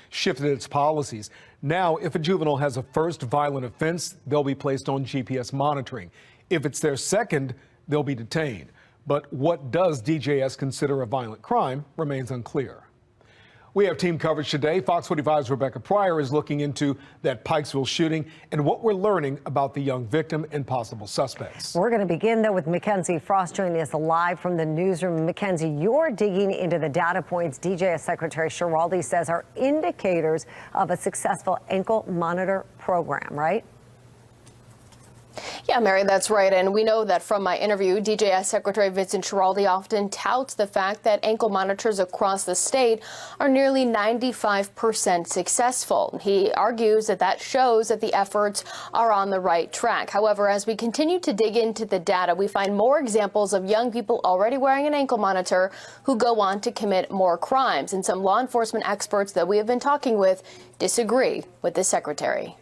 shifted its policies. Now, if a juvenile has a first violent offense, they'll be placed on GPS monitoring. If it's their second, they'll be detained. But what does DJS consider a violent crime remains unclear. We have team coverage today. Fox 45's Rebecca Pryor is looking into that Pikesville shooting and what we're learning about the young victim and possible suspects. We're going to begin, though, with Mackenzie Frost joining us live from the newsroom. Mackenzie, you're digging into the data points DJS Secretary Schiraldi says are indicators of a successful ankle monitor program, right? Yeah, Mary, that's right. And we know that from my interview, DJS Secretary Vincent Schiraldi often touts the fact that ankle monitors across the state are nearly 95% successful. He argues that that shows that the efforts are on the right track. However, as we continue to dig into the data, we find more examples of young people already wearing an ankle monitor who go on to commit more crimes. And some law enforcement experts that we have been talking with disagree with the secretary.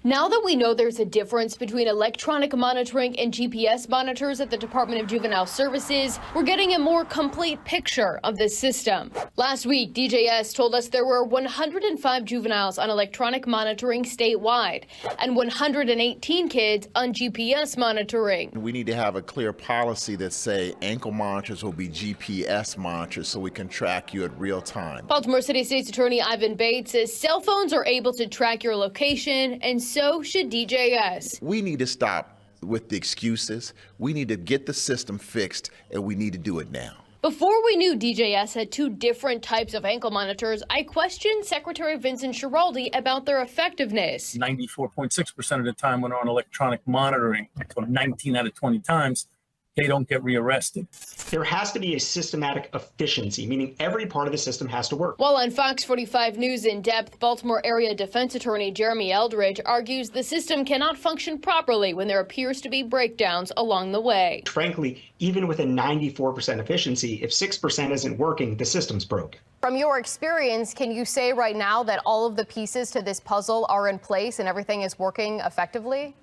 Now that we know there's a difference between electronic monitoring and GPS monitors at the Department of Juvenile Services, we're getting a more complete picture of this system. Last week, DJS told us there were 105 juveniles on electronic monitoring statewide and 118 kids on GPS monitoring. We need to have a clear policy that say ankle monitors will be GPS monitors so we can track you at real time. Baltimore City State's Attorney Ivan Bates says cell phones are able to track your location, and so should DJS. We need to stop with the excuses. We need to get the system fixed, and we need to do it now. Before we knew DJS had two different types of ankle monitors, I questioned Secretary Vincent Schiraldi about their effectiveness. 94.6% of the time when on electronic monitoring, so 19 out of 20 times, they don't get rearrested. There has to be a systematic efficiency, meaning every part of the system has to work. While on Fox 45 News In Depth, Baltimore area defense attorney Jeremy Eldridge argues the system cannot function properly when there appears to be breakdowns along the way. Frankly, even with a 94% efficiency, if 6% isn't working, the system's broke. From your experience, can you say right now that all of the pieces to this puzzle are in place and everything is working effectively?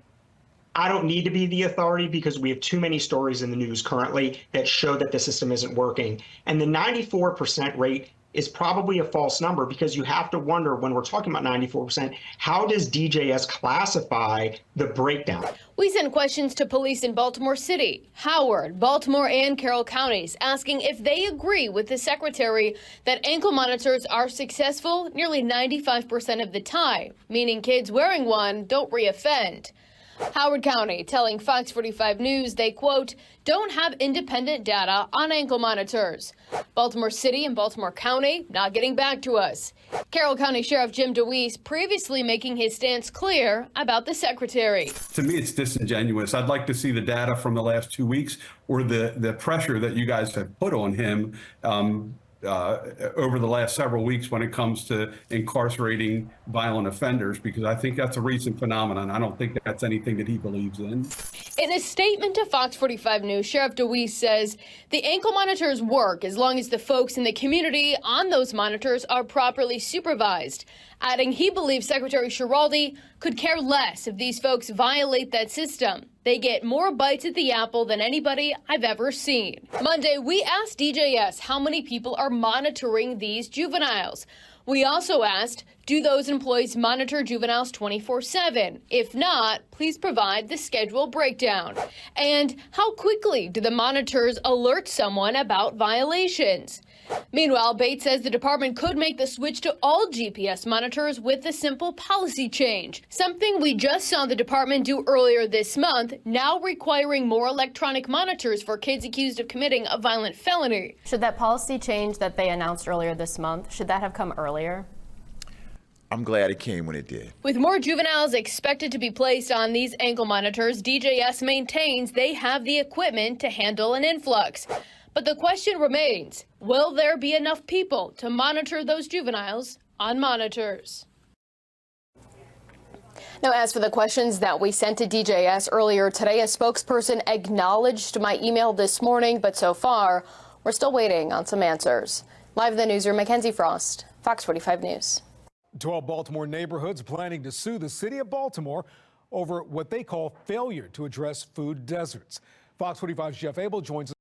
I don't need to be the authority because we have too many stories in the news currently that show that the system isn't working. And the 94% rate is probably a false number because you have to wonder when we're talking about 94%, how does DJS classify the breakdown? We sent questions to police in Baltimore City, Howard, Baltimore, and Carroll counties, asking if they agree with the secretary that ankle monitors are successful nearly 95% of the time, meaning kids wearing one don't reoffend. Howard County telling Fox 45 News they, quote, don't have independent data on ankle monitors. Baltimore City and Baltimore County not getting back to us. Carroll County Sheriff Jim DeWeese previously making his stance clear about the secretary. To me, it's disingenuous. I'd like to see the data from the last 2 weeks or the pressure that you guys have put on him over the last several weeks when it comes to incarcerating violent offenders, because I think that's a recent phenomenon. I don't think that's anything that he believes in. In a statement to Fox 45 News, Sheriff DeWeese says the ankle monitors work as long as the folks in the community on those monitors are properly supervised, adding he believes Secretary Schiraldi could care less if these folks violate that system. They get more bites at the apple than anybody I've ever seen. Monday, we asked DJS how many people are monitoring these juveniles. We also asked, do those employees monitor juveniles 24/7? If not, please provide the schedule breakdown. And how quickly do the monitors alert someone about violations? Meanwhile, Bates says the department could make the switch to all GPS monitors with a simple policy change, something we just saw the department do earlier this month, now requiring more electronic monitors for kids accused of committing a violent felony. Should that policy change that they announced earlier this month, should that have come earlier? I'm glad it came when it did. With more juveniles expected to be placed on these ankle monitors, DJS maintains they have the equipment to handle an influx. But the question remains, will there be enough people to monitor those juveniles on monitors? Now, as for the questions that we sent to DJS earlier today, a spokesperson acknowledged my email this morning, but so far, we're still waiting on some answers. Live in the newsroom, Mackenzie Frost, Fox 45 News. 12 Baltimore neighborhoods planning to sue the city of Baltimore over what they call failure to address food deserts. Fox 45's Jeff Abel joins us.